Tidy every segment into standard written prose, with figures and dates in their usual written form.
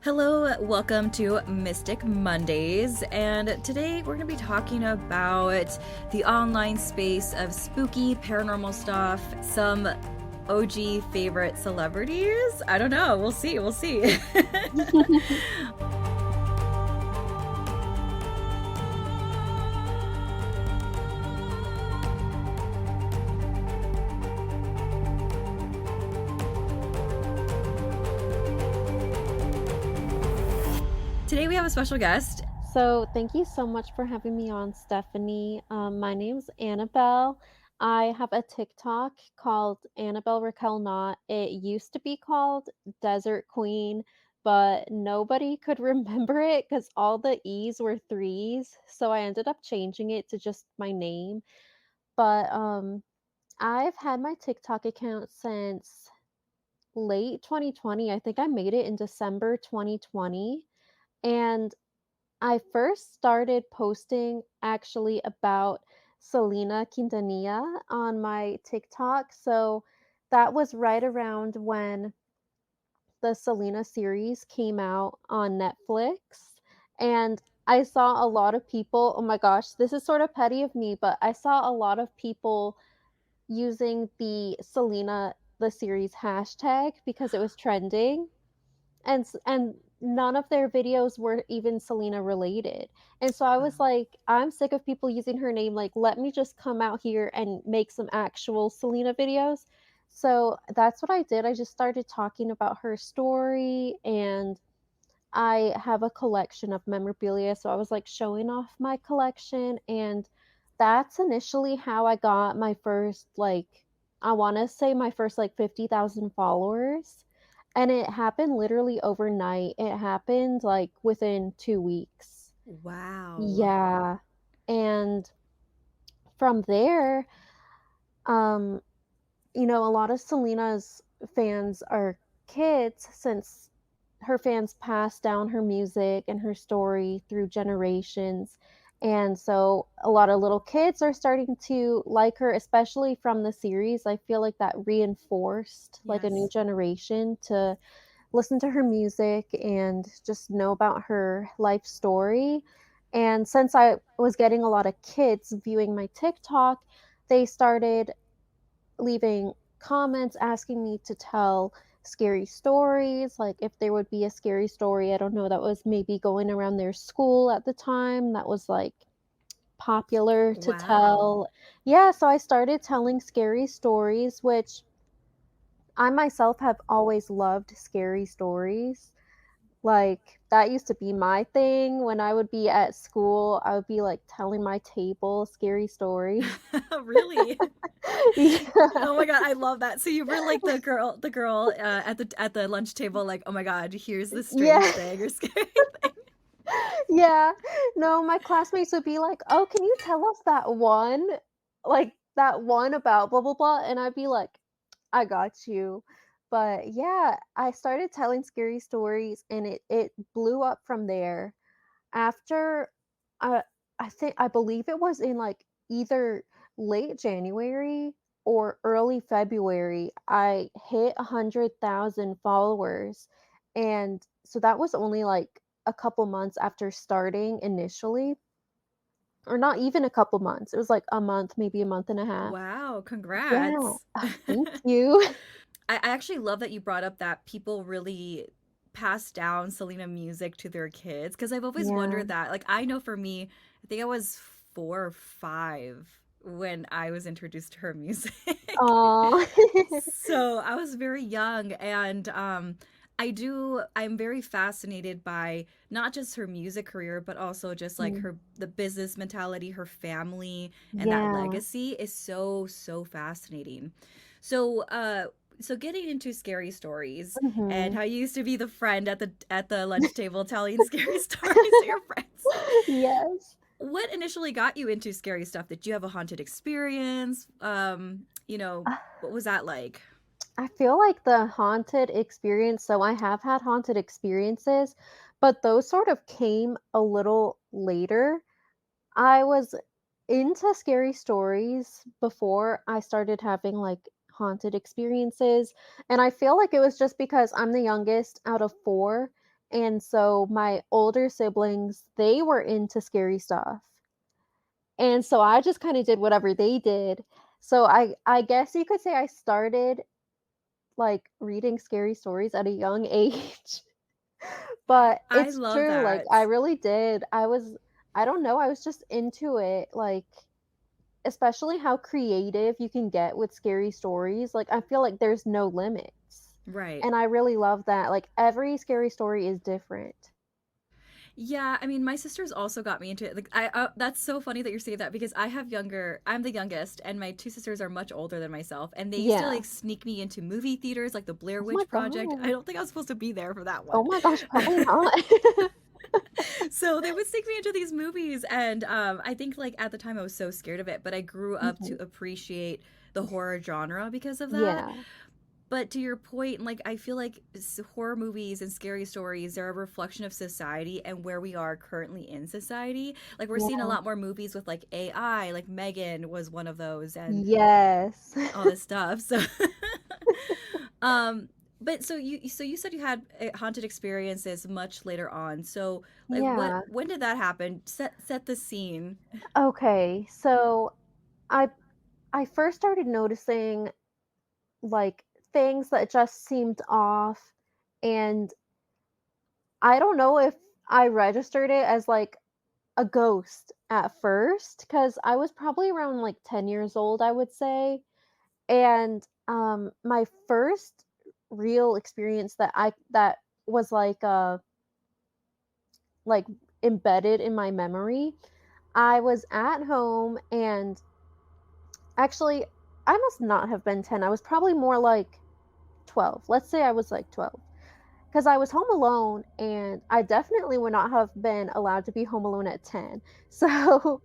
Hello, welcome to Mystic Mondays, and today we're going to be talking about the online space of spooky paranormal stuff, some OG favorite celebrities. I don't know, we'll see. Today we have a special guest. So, thank you so much for having me on, Stephanie. My name's Annabelle. I have a TikTok called Annabelle Raquel Knott. It used to be called Desert Queen, but nobody could remember it because all the E's were threes. So I ended up changing it to just my name. But I've had my TikTok account since late 2020. I think I made it in December 2020. And I first started posting actually about Selena Quintanilla on my TikTok. So that was right around when the Selena series came out on Netflix. And I saw a lot of people, oh my gosh, this is sort of petty of me, but I saw a lot of people using the Selena the series hashtag because it was trending and none of their videos were even Selena related. And so I was like, I'm sick of people using her name. Like, let me just come out here and make some actual Selena videos. So that's what I did. I just started talking about her story, and I have a collection of memorabilia. So I was like showing off my collection, and that's initially how I got my first, like, I want to say my first like 50,000 followers. And it happened literally overnight. It happened like within 2 weeks. Wow. Yeah. And from there, um, a lot of Selena's fans are kids since her fans passed down her music and her story through generations. And so a lot of little kids are starting to like her, especially from the series. I feel like that reinforced like a new Yes. generation to listen to her music and just know about her life story. And since I was getting a lot of kids viewing my TikTok, they started leaving comments asking me to tell scary stories, like if there would be a scary story, I don't know, that was maybe going around their school at the time that was like popular to Wow. tell. Yeah, so I started telling scary stories, which I myself have always loved scary stories. Like, that used to be my thing when I would be at school, I would be, like, telling my table scary stories. Really? Yeah. Oh my god, I love that. So you were like the girl at the lunch table, like, oh my god, here's this strange Yeah. thing or scary thing. Yeah. No, my classmates would be like, "Oh, can you tell us that one? Like, that one about blah, blah, blah," and I'd be like, "I got you." But, yeah, I started telling scary stories, and it blew up from there. After, uh, I believe it was in, like, either late January or early February, I hit 100,000 followers, and so that was only, like, a couple months after starting initially, or not even a couple months, it was, like, a month, maybe a month and a half. Wow, Yeah. congrats. Thank you. I actually love that you brought up that people really pass down Selena music to their kids because I've always Yeah. wondered that. Like, I know for me, I think I was 4 or 5 when I was introduced to her music. Aw. So I was very young, and I'm very fascinated by not just her music career, but also just like Mm. the business mentality, her family, and that Yeah. legacy is so fascinating. So, so getting into scary stories and Mhm. how you used to be the friend at the lunch table telling scary stories to your friends. Yes. What initially got you into scary stuff? Did you have a haunted experience? What was that like? I feel like the haunted experience, so I have had haunted experiences, but those sort of came a little later. I was into scary stories before I started having like haunted experiences, and I feel like it was just because I'm the youngest out of four, And so my older siblings, they were into scary stuff. And so I just kind of did whatever they did. So I guess you could say I started like reading scary stories at a young age. But I it's love true, like, that. I really did. I don't know, I was just into it, like, especially how creative you can get with scary stories, like, I feel like there's no limits, Right. and I really love that, like, every scary story is different. Yeah, I mean, my sisters also got me into it. Like, that's so funny that you're saying that because I'm the youngest, and my two sisters are much older than myself, and they used to Yeah. like sneak me into movie theaters, like the Blair Oh my Witch Project. I god. don't think I was supposed to be there for that Oh one. my gosh, probably not. So they would sneak me into these movies, and I think like at the time I was so scared of it, but I grew up to Mhm. appreciate the horror genre because of that. Yeah. But to your point, like I feel like horror movies and scary stories, they're a reflection of society and where we are currently in society. Like we're seeing a Yeah. lot more movies with like AI, like Megan was one of those, and Yes. all this stuff. So, um, but so you said you had haunted experiences much later on. So like Yeah. when did that happen? Set the scene. Okay, so I I first started noticing, like, things that just seemed off, and I don't know if I registered it as, like, a ghost at first, because I was probably around, like, 10 years old, I would say, and, my first real experience that was, like, embedded in my memory, I was at home and actually, I must not have been 10, I was probably more like 12. Let's say I was, like, 12. 'Cause I was home alone, and I definitely would not have been allowed to be home alone at 10. So,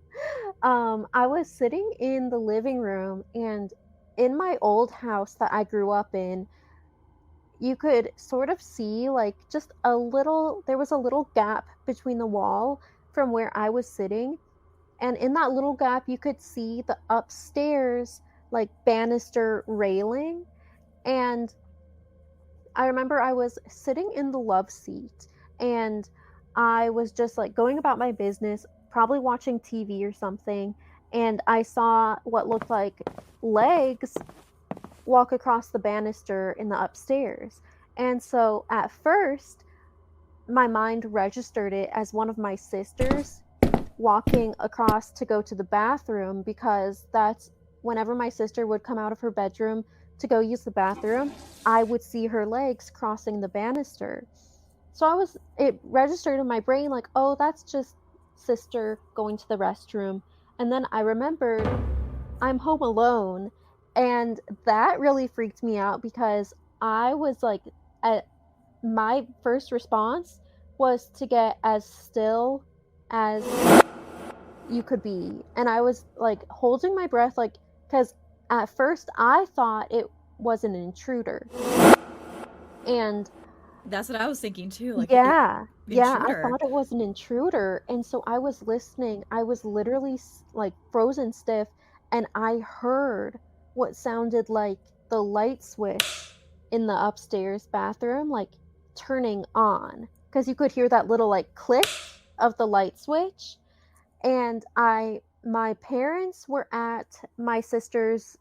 I was sitting in the living room, and in my old house that I grew up in, you could sort of see, like, just a little there was a little gap between the wall from where I was sitting, and in that little gap, you could see the upstairs, like, banister railing, and I remember I was sitting in the love seat and I was just like going about my business, probably watching TV or something, and I saw what looked like legs walk across the banister in the upstairs. And so at first, my mind registered it as one of my sisters walking across to go to the bathroom because that's whenever my sister would come out of her bedroom to go use the bathroom, I would see her legs crossing the banister. So it registered in my brain like, oh, that's just sister going to the restroom. And then I remembered I'm home alone. And that really freaked me out because I was like, at my first response was to get as still as you could be. And I was like holding my breath, like, because at first I thought it was an intruder. And That's what I was thinking too. Like yeah, yeah, I intruder. thought it was an intruder. And so I was listening. I was literally like frozen stiff. And I heard what sounded like the light switch in the upstairs bathroom, like turning on. Because you could hear that little like click of the light switch. And my parents were at my sister's,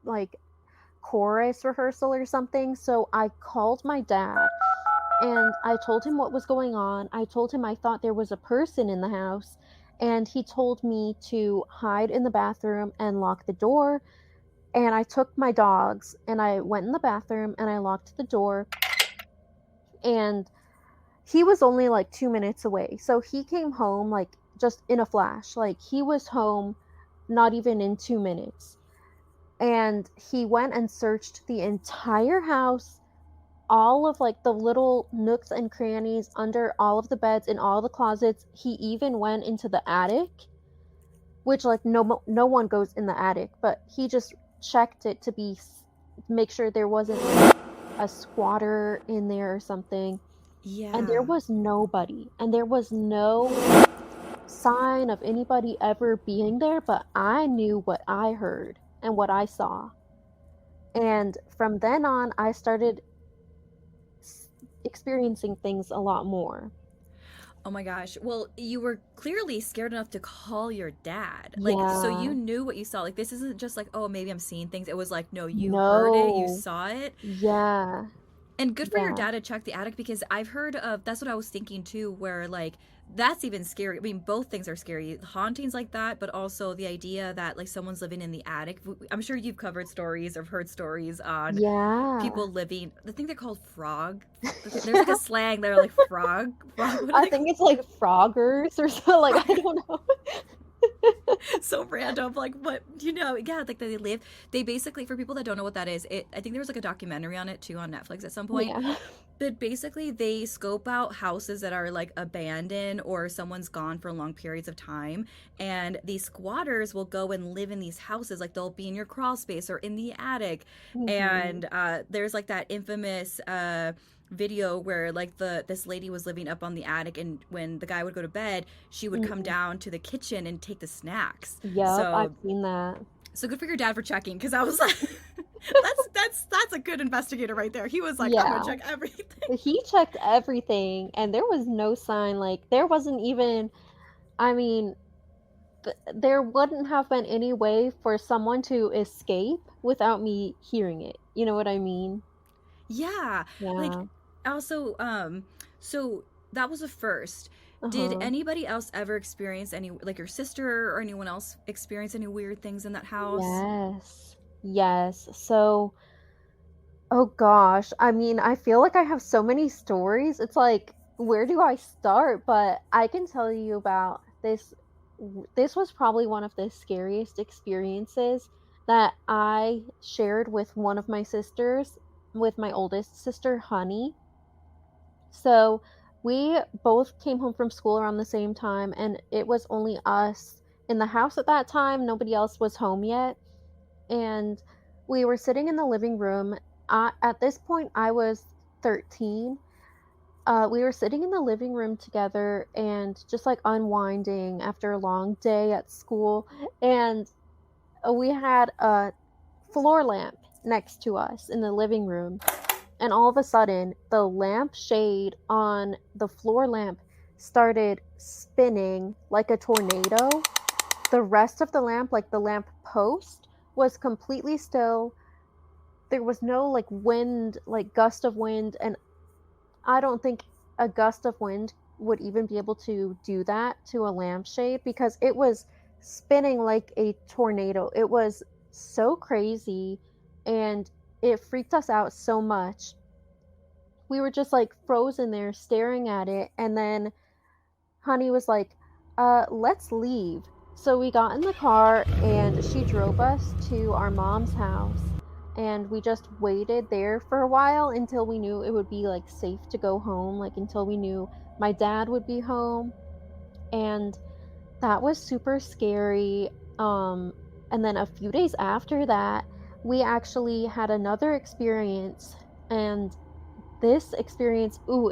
like, chorus rehearsal or something, so I called my dad, and I told him what was going on. I told him I thought there was a person in the house, and he told me to hide in the bathroom and lock the door, and I took my dogs, and I went in the bathroom, and I locked the door, and he was only, like, 2 minutes away, so he came home, like, just in a flash, like, he was home not even in 2 minutes. And he went and searched the entire house, all of like the little nooks and crannies under all of the beds in all the closets. He even went into the attic, which like no one goes in the attic, but he just checked it to make sure there wasn't like a squatter in there or something. And there Yeah. was nobody. And there was no sign of anybody ever being there, but I knew what I heard and what I saw. And from then on, I started experiencing things a lot more. Oh my gosh. Well, you were clearly scared enough to call your dad. Like, so you Yeah. knew what you saw. Like, this isn't just like, oh, maybe I'm seeing things. It was like, no, you heard it, you No. saw it. Yeah. And good for your Yeah. dad to check the attic because I've heard of that's what I was thinking too, where like that's even scary. I mean, both things are scary. Hauntings like that, but also the idea that like someone's living in the attic. I'm sure you've covered stories or heard stories on Yeah. people living. I think they're called frog. There's like a slang. They're like frog. What are I they think called? it's like froggers or so, like, I Frog. don't know. So random. Like what you know? Yeah, like they live. They basically, for people that don't know what that is, I think there was like a documentary on it too on Netflix at some point. Yeah. But basically, they scope out houses that are like abandoned or someone's gone for long periods of time. And these squatters will go and live in these houses. Like they'll be in your crawl space or in the attic. Mhm. And there's like that infamous video where like this lady was living up on the attic, and when the guy would go to bed, she would come Mhm. down to the kitchen and take the snacks. Yep, I've So seen that. good for your dad for checking, because I was like, that's a good investigator right there. He was like, I'm gonna Yeah. check everything. He checked everything, and there was no sign, like, there wasn't even, I mean, there wouldn't have been any way for someone to escape without me hearing it. You know what I mean? Yeah. Like Yeah. also, so that was a first. Did Uh-huh. anybody else ever experience any, like your sister or anyone else experience any weird things in that house? Yes. Yes. So, oh gosh, I mean, I feel like I have so many stories. It's like, where do I start? But I can tell you about this. This was probably one of the scariest experiences that I shared with one of my sisters, with my oldest sister, Honey. So we both came home from school around the same time, and it was only us in the house at that time. Nobody else was home yet. And we were sitting in the living room. At this point, I was 13. We were sitting in the living room together and just like unwinding after a long day at school. And we had a floor lamp next to us in the living room. And all of a sudden, the lamp shade on the floor lamp started spinning like a tornado. The rest of the lamp, like the lamp post, was completely still. There was no like wind, like gust of wind, and I don't think a gust of wind would even be able to do that to a lampshade because it was spinning like a tornado. It was so crazy, and it freaked us out so much. We were just like frozen there staring at it, and then Honey was like, let's leave. So we got in the car and she drove us to our mom's house. And we just waited there for a while until we knew it would be like safe to go home, like until we knew my dad would be home. And that was super scary. And then a few days after that, we actually had another experience. And this experience, ooh,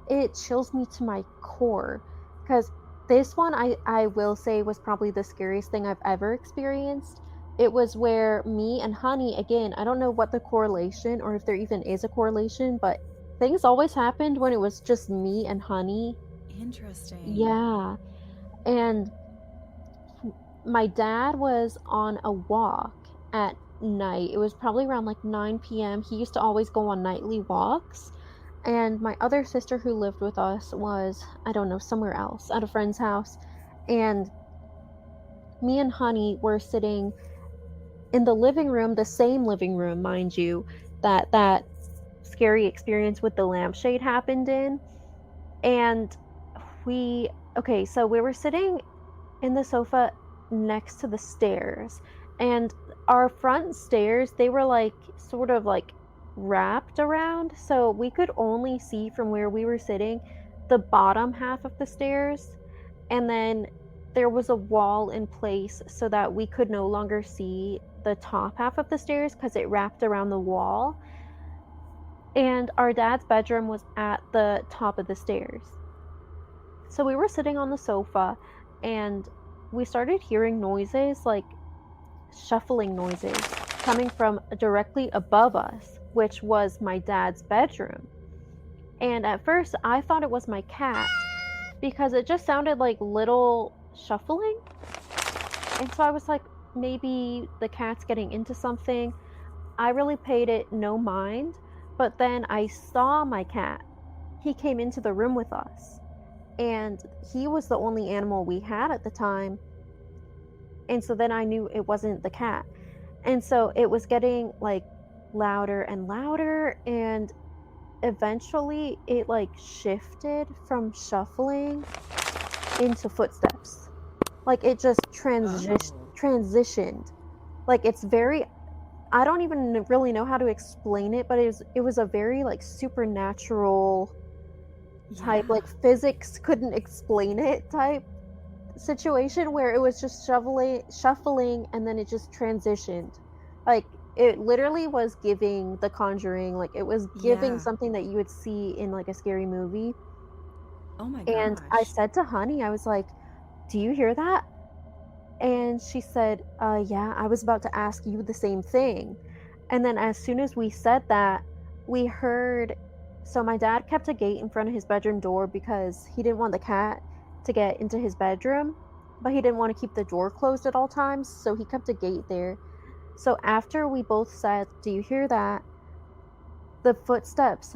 it chills me to my core because this one I will say was probably the scariest thing I've ever experienced. It was where me and Honey, again, I don't know what the correlation or if there even is a correlation, but things always happened when it was just me and Honey. Interesting. Yeah. And my dad was on a walk at night. It was probably around like 9 p.m. He used to always go on nightly walks. And my other sister who lived with us was, I don't know, somewhere else at a friend's house. And me and Honey were sitting in the living room, the same living room, mind you, that scary experience with the lampshade happened in. And okay, so we were sitting in the sofa next to the stairs. And our front stairs, they were like sort of like wrapped around. So we could only see from where we were sitting the bottom half of the stairs. And then there was a wall in place so that we could no longer see the top half of the stairs because it wrapped around the wall. And our dad's bedroom was at the top of the stairs. So we were sitting on the sofa and we started hearing noises, like shuffling noises, coming from directly above us, which was my dad's bedroom. And at first, I thought it was my cat because it just sounded like little shuffling. And so I was like, maybe the cat's getting into something. I really paid it no mind. But then I saw my cat. He came into the room with us. And he was the only animal we had at the time. And so then I knew it wasn't the cat. And so it was getting like louder and louder. And eventually it like shifted from shuffling into footsteps. Like it just Oh. transitioned. Like it's very, I don't even really know how to explain it, but it was a very like supernatural type, Yeah. like physics couldn't explain it type situation where it was just shuffling and then it just transitioned. Like it literally was giving The Conjuring, like it was giving Yeah. something that you would see in like a scary movie. Oh my And I gosh. said to Honey, I was like, "Do you hear that?" And she said, yeah, I was about to ask you the same thing." And then as soon as we said that, we heard, so my dad kept a gate in front of his bedroom door because he didn't want the cat to get into his bedroom, but he didn't want to keep the door closed at all times, so he kept a gate there. So after we both said, "Do you hear that?" The footsteps,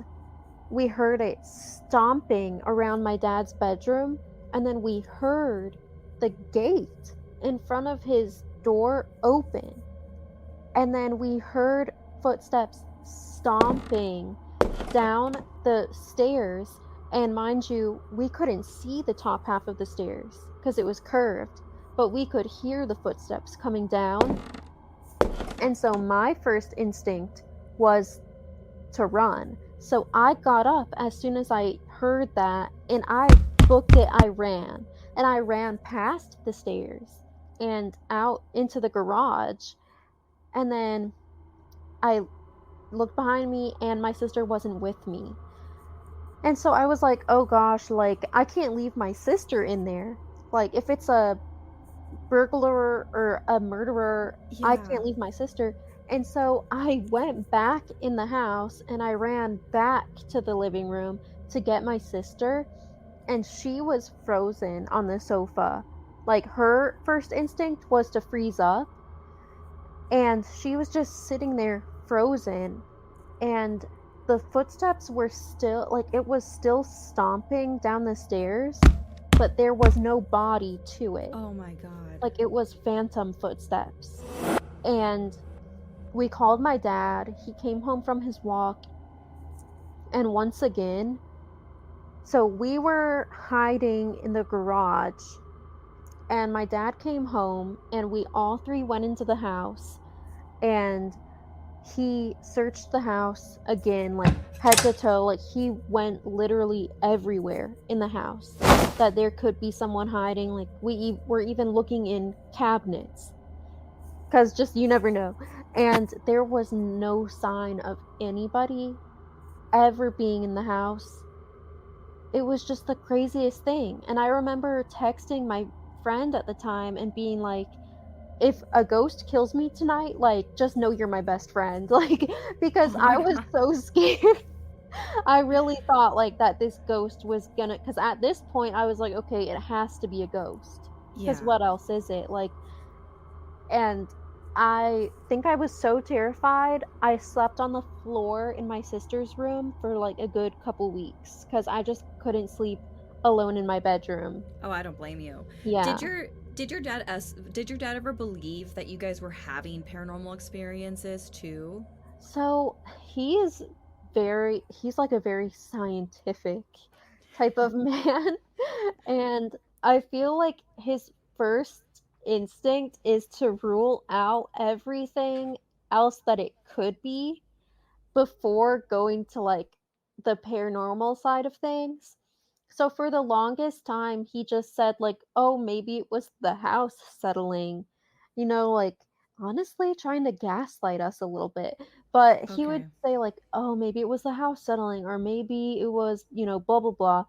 we heard it stomping around my dad's bedroom, and then we heard the gate in front of his door open, and then we heard footsteps stomping down the stairs. And mind you, we couldn't see the top half of the stairs because it was curved, but we could hear the footsteps coming down. And so my first instinct was to run. So I got up as soon as I heard that, and I booked it. I ran. And I ran past the stairs and out into the garage. And then I looked behind me, and my sister wasn't with me. And so I was like, oh gosh, like I can't leave my sister in there. Like if it's a burglar or a murderer, I Yeah. can't leave my sister. And so I went back in the house and I ran back to the living room to get my sister, and she was frozen on the sofa. Like her first instinct was to freeze up, and she was just sitting there frozen. And the footsteps were still, like it was still stomping down the stairs, but there was no body to it. Oh my god. Like it was phantom footsteps. And we called my dad. He came home from his walk, and once again, so we were hiding in the garage, and my dad came home, and we all three went into the house, and he searched the house again, like head to toe. Like he went literally everywhere in the house that there could be someone hiding. Like were even looking in cabinets because just you never know. And there was no sign of anybody ever being in the house. It was just the craziest thing. And I remember texting my friend at the time and being like, if a ghost kills me tonight, like just know you're my best friend. Like because Oh my I was god. so scared. I really thought like that this ghost was gonna, because at this point I was like, okay, it has to be a ghost. Because Yeah. what else is it? Like, and I think I was so terrified, I slept on the floor in my sister's room for like a good couple weeks because I just couldn't sleep alone in my bedroom. Oh, I don't blame you. Did Yeah. your did your dad ever believe that you guys were having paranormal experiences too? So he is he's like a very scientific type of man. And I feel like his first instinct is to rule out everything else that it could be before going to like the paranormal side of things. So for the longest time, he just said like, "Oh, maybe it was the house settling," like honestly trying to gaslight us a little bit. But he would Okay. say like, "Oh, maybe it was the house settling, or maybe it was, blah blah blah."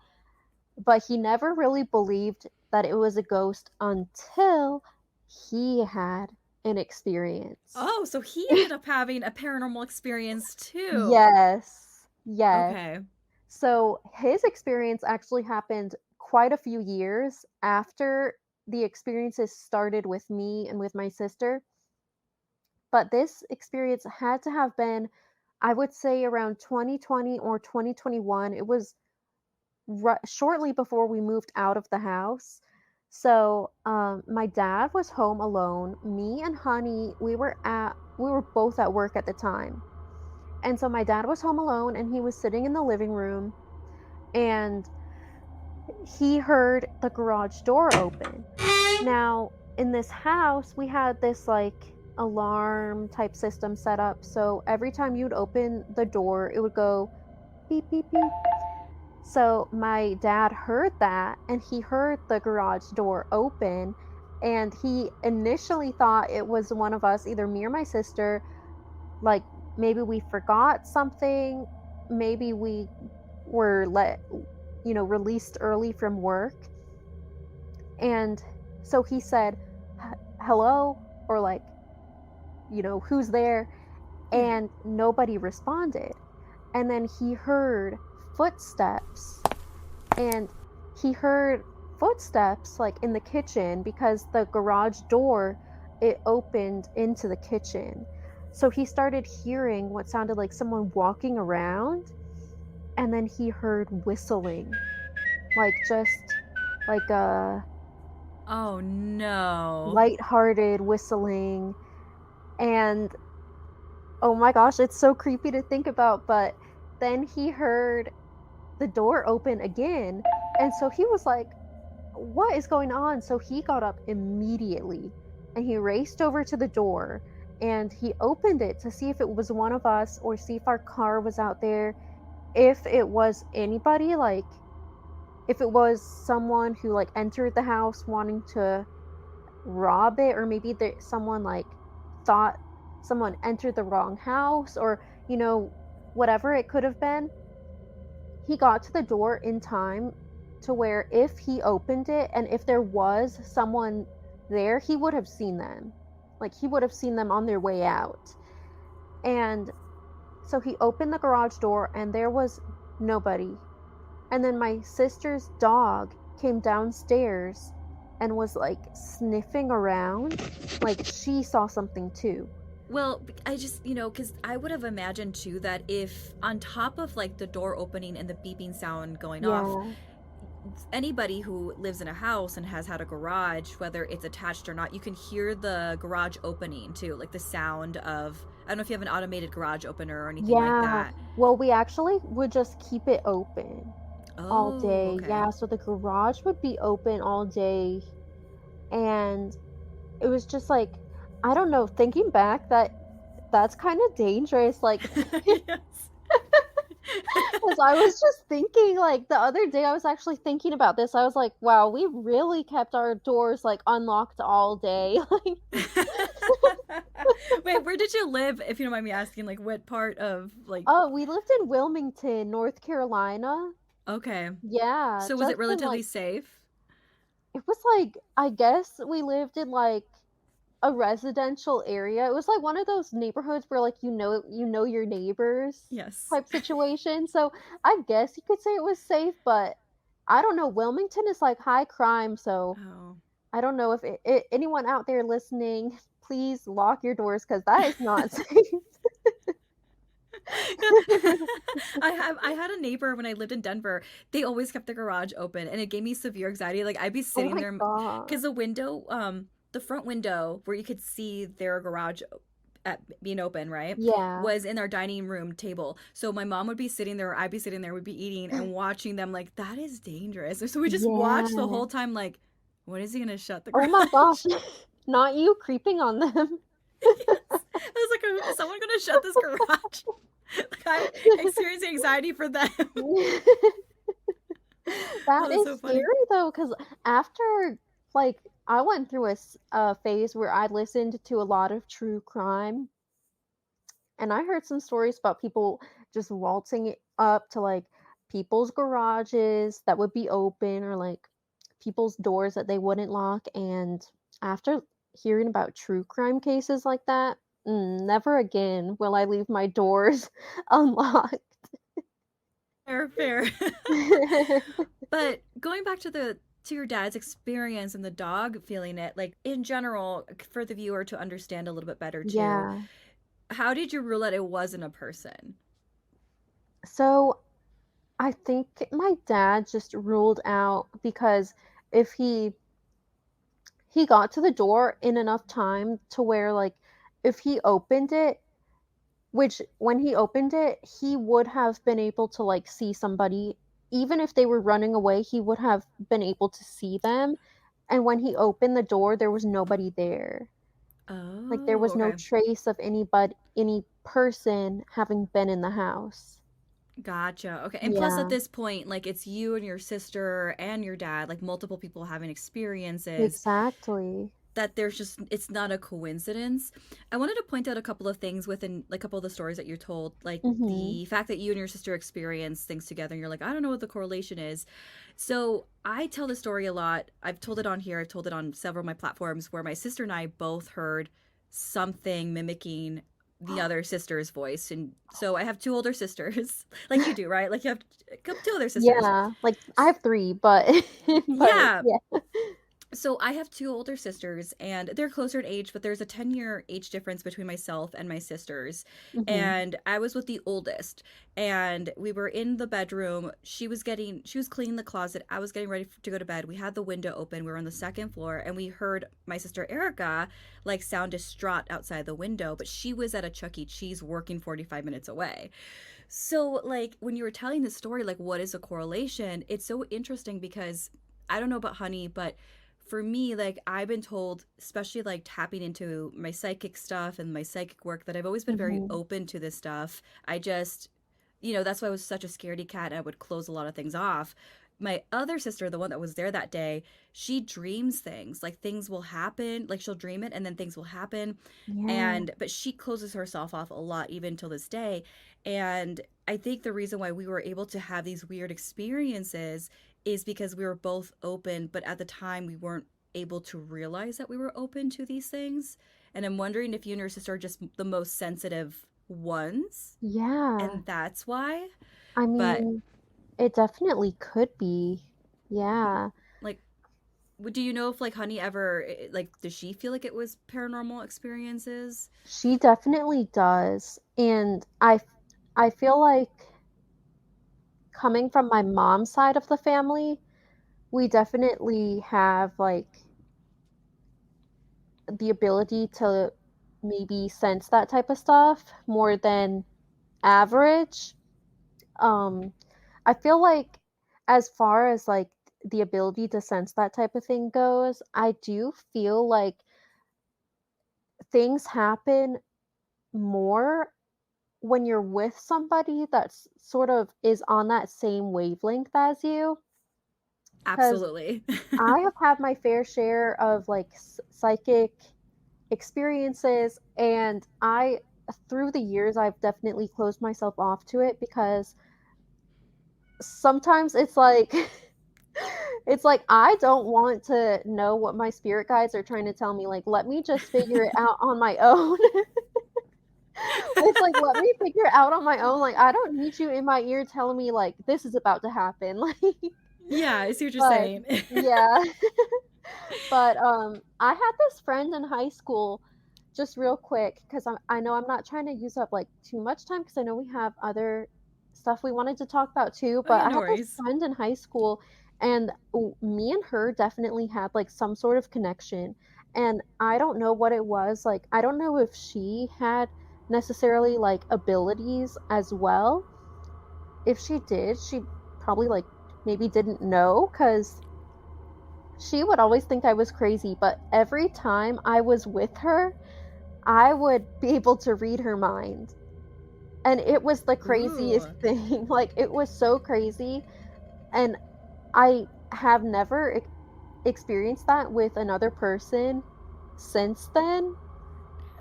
But he never really believed that it was a ghost until he had an experience. Oh, so he ended up having a paranormal experience too. Yes. Yes. Okay. So his experience actually happened quite a few years after the experiences started with me and with my sister. But this experience had to have been, I would say, around 2020 or 2021. It was shortly before we moved out of the house. So my dad was home alone. Me and Honey, we were both at work at the time. And so my dad was home alone and he was sitting in the living room and he heard the garage door open. Now, in this house, we had this like alarm type system set up. So every time you'd open the door, it would go beep, beep, beep. So my dad heard that and he heard the garage door open. And he initially thought it was one of us, either me or my sister, like maybe we forgot something, maybe we were released early from work. And so he said, hello, or like, who's there? Yeah. And nobody responded. And then he heard footsteps, and he heard footsteps like in the kitchen because the garage door, it opened into the kitchen. So he started hearing what sounded like someone walking around, and then he heard whistling, like just like a Oh no. light-hearted whistling. And oh my gosh, it's so creepy to think about, but then he heard the door open again, and so he was like, "What is going on?" So he got up immediately, and he raced over to the door, and he opened it to see if it was one of us or see if our car was out there, if it was anybody, like, if it was someone who, like, entered the house wanting to rob it, or maybe someone like thought someone entered the wrong house, or whatever it could have been. He got to the door in time to where if he opened it and if there was someone there, he would have seen them, like he would have seen them on their way out. And so he opened the garage door and there was nobody. And then my sister's dog came downstairs and was like sniffing around, like she saw something too. Well, I just, because I would have imagined too that if on top of like the door opening and the beeping sound going off, Yeah. anybody who lives in a house and has had a garage, whether it's attached or not, you can hear the garage opening too, like the sound of, I don't know if you have an automated garage opener or anything like Yeah. that. Well, we actually would just keep it open all Oh, day. okay. Yeah, so the garage would be open all day, and it was just like, I don't know, thinking back, that's kind of dangerous, like, Yes. because I was just thinking, like, the other day I was actually thinking about this. I was like, wow, we really kept our doors like unlocked all day. Like, Wait, where did you live, if you don't mind me asking? Like, what part of, like, oh, we lived in Wilmington, North Carolina. okay. Yeah, So was it just in relatively like, safe? it was like, I guess we lived in like a residential area. It was like one of those neighborhoods where like you know your neighbors Yes. type situation. So I guess you could say it was safe, but I don't know. Wilmington is like high crime, so Oh. I don't know if anyone out there listening, please lock your doors because that is not safe. I had a neighbor when I lived in Denver. They always kept the garage open and it gave me severe anxiety. Like I'd be Oh sitting my there god. because the front window where you could see their garage being open, right, Yeah. was in our dining room table. So my mom would be sitting there, I'd be sitting there, we'd be eating and watching them like that is dangerous. So we just watched the Yeah. whole time like, when is he gonna shut the Oh my garage? gosh. Not you creeping on them. Yes. I was like, is someone gonna shut this garage? Like I'm experiencing anxiety for them. Oh, That that's is so scary funny. though, because after, like, I went through a phase where I listened to a lot of true crime, and I heard some stories about people just waltzing it up to, like, people's garages that would be open, or, like, people's doors that they wouldn't lock, and after hearing about true crime cases like that, never again will I leave my doors unlocked. Fair, fair. But going back to the to your dad's experience and the dog feeling it, like in general, for the viewer to understand a little bit better too, Yeah. how did you rule that it wasn't a person? So I think my dad just ruled out because if he got to the door in enough time to where like if he opened it, which when he opened it, he would have been able to like see somebody even if they were running away, he would have been able to see them. And when he opened the door, there was nobody there. Like there Oh, was no okay. trace of anybody any person having been in the house. Gotcha. Okay. And plus, at Yeah, this point, like it's you and your sister and your dad, like multiple people having experiences exactly. that there's just it's not a coincidence. I wanted to point out a couple of things within like a couple of the stories that you told, like Mhm. the fact that you and your sister experience things together and you're like, I don't know what the correlation is. So I tell the story a lot. I've told it on here, I've told it on several of my platforms where my sister and I both heard something mimicking the other sister's voice. And so I have two older sisters, like you do, right? Like you have two older sisters. Yeah, like, I have 3, but but Yeah, yeah. so I have two older sisters and they're closer in age, but there's a 10-year age difference between myself and my sisters. Mhm. And I was with the oldest and we were in the bedroom. She was cleaning the closet. I was getting ready to go to bed. We had the window open. We were on the second floor and we heard my sister Erica like sound distraught outside the window, but she was at a Chuck E. Cheese working 45 minutes away. So like when you were telling the story, like what is a correlation? It's so interesting because I don't know about Honey, but for me, like I've been told, especially like tapping into my psychic stuff and my psychic work, that I've always been very Mhm. open to this stuff. I just, you know, that's why I was such a scaredy cat and I would close a lot of things off. My other sister, the one that was there that day, she dreams things. Like things will happen, like she'll dream it and then things will happen. Yeah. And but she closes herself off a lot even till this day. And I think the reason why we were able to have these weird experiences is because we were both open, but at the time we weren't able to realize that we were open to these things. And I'm wondering if you and your sister are just the most sensitive ones, Yeah. and that's why. I But mean, it definitely could be. Yeah. like, do you know if like Honey ever like does she feel like it was paranormal experiences? She definitely does, and I feel like coming from my mom's side of the family, we definitely have, like, the ability to maybe sense that type of stuff more than average. Um, I feel like as far as, like, the ability to sense that type of thing goes, I do feel like things happen more when you're with somebody that's sort of is on that same wavelength as you. Because Absolutely. I have had my fair share of, like, psychic experiences, and I through the years, I've definitely closed myself off to it because sometimes it's like it's like, I don't want to know what my spirit guides are trying to tell me, like, let me just figure it out on my own. It's like, let me figure it out on my own, like, I don't need you in my ear telling me, like, this is about to happen, like, Yeah, I see what you're but saying. yeah. But, I had this friend in high school, just real quick, because I know I'm not trying to use up, like, too much time, because I know we have other stuff we wanted to talk about too, Oh but yeah, I no had this worries. friend in high school, and me and her definitely had, like, some sort of connection, and I don't know what it was, like, I don't know if she had necessarily, like, abilities as well. If she did, she probably, like, maybe didn't know, because she would always think I was crazy, but every time I was with her, I would be able to read her mind. And it was the craziest Ooh. thing. Like, it was so crazy. And I have never experienced that with another person since then.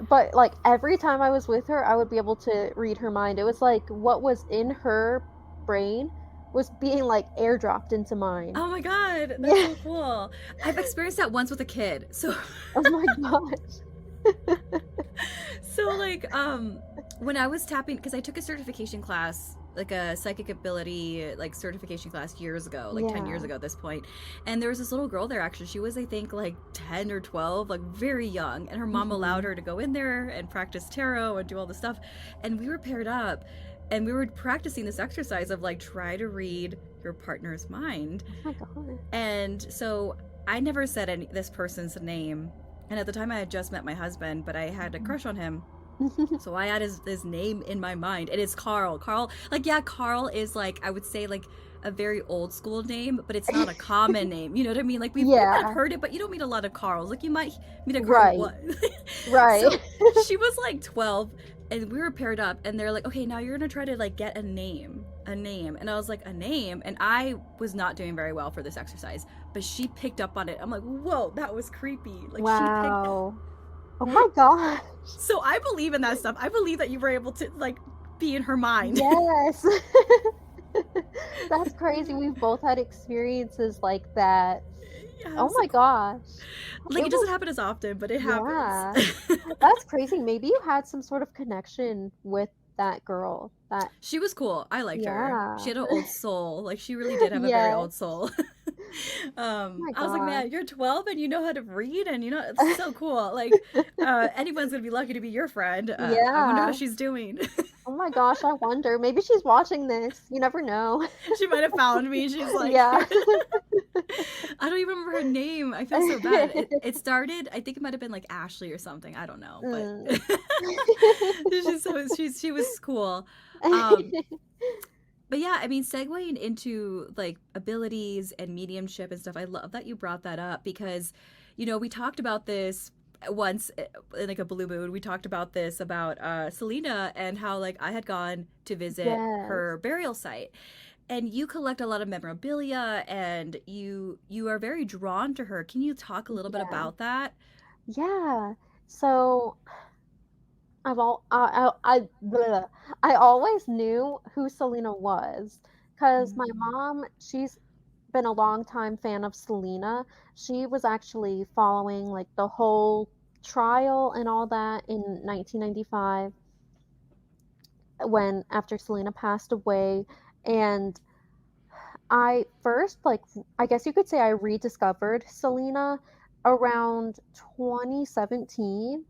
But, like, every time I was with her, I would be able to read her mind. It was like what was in her brain was being, like, airdropped into mine. Oh my god, that's Yeah. so cool. I've experienced that once with a kid. So Oh my gosh. so like when I was tapping because I took a certification class a psychic ability like certification class years ago, like 10 years Yeah. ago at this point. And there was this little girl there actually. She was, I think, like 10 or 12, like very young. And her mom allowed Mhm. her to go in there and practice tarot and do all this stuff. And we were paired up and we were practicing this exercise of like try to read your partner's mind. Oh my god. And so I never said this person's name. And at the time I had just met my husband, but I had a crush on him. So I had his name in my mind, and it's Carl. Carl, like, yeah, Carl is like, I would say like a very old school name, but it's not a common name. You know what I mean? Like we might have Yeah. heard it, but you don't meet a lot of Carls. Like you might meet a Carl Right. what? Right. So she was like 12, and we were paired up, and they're like, okay, now you're gonna try to like get a name. And I was like, a name? And I was not doing very well for this exercise, but she picked up on it. I'm like, whoa, that was creepy. Like she picked. Wow. Oh my gosh. So I believe in that stuff. I believe that you were able to like be in her mind. Yes. That's crazy. We've both had experiences like that. Yeah, Oh my gosh. like It it doesn't was, happen as often, but it happens. yeah. That's crazy. Maybe you had some sort of connection with that girl. That, She was cool. I liked her. She yeah. had an old soul. Like she really did have a very old Yes. soul. Oh my I was like, gosh. man, you're 12 and you know how to read, and you know it's so cool. Like, anyone's gonna be lucky to be your friend. I wonder how Yeah. she's doing. Oh my gosh, I wonder. Maybe she's watching this. You never know. She might have found me. She's like, Yeah. I don't even remember her name. I feel so bad. It started, I think it might have been like Ashley or something. I don't know, but Mm. she was cool. Um, but yeah, I mean, segueing into like abilities and mediumship and stuff, I love that you brought that up because, we talked about this once in like a blue moon. We talked about this about Selena and how like I had gone to visit Yes. her burial site, and you collect a lot of memorabilia, and you are very drawn to her. Can you talk a little bit Yeah. about that? Yeah. So bleh. I always knew who Selena was because my Mm. mom, she's been a longtime fan of Selena. She was actually following like the whole trial and all that in 1995 when after Selena passed away. And I first, like, I guess you could say I rediscovered Selena around 2017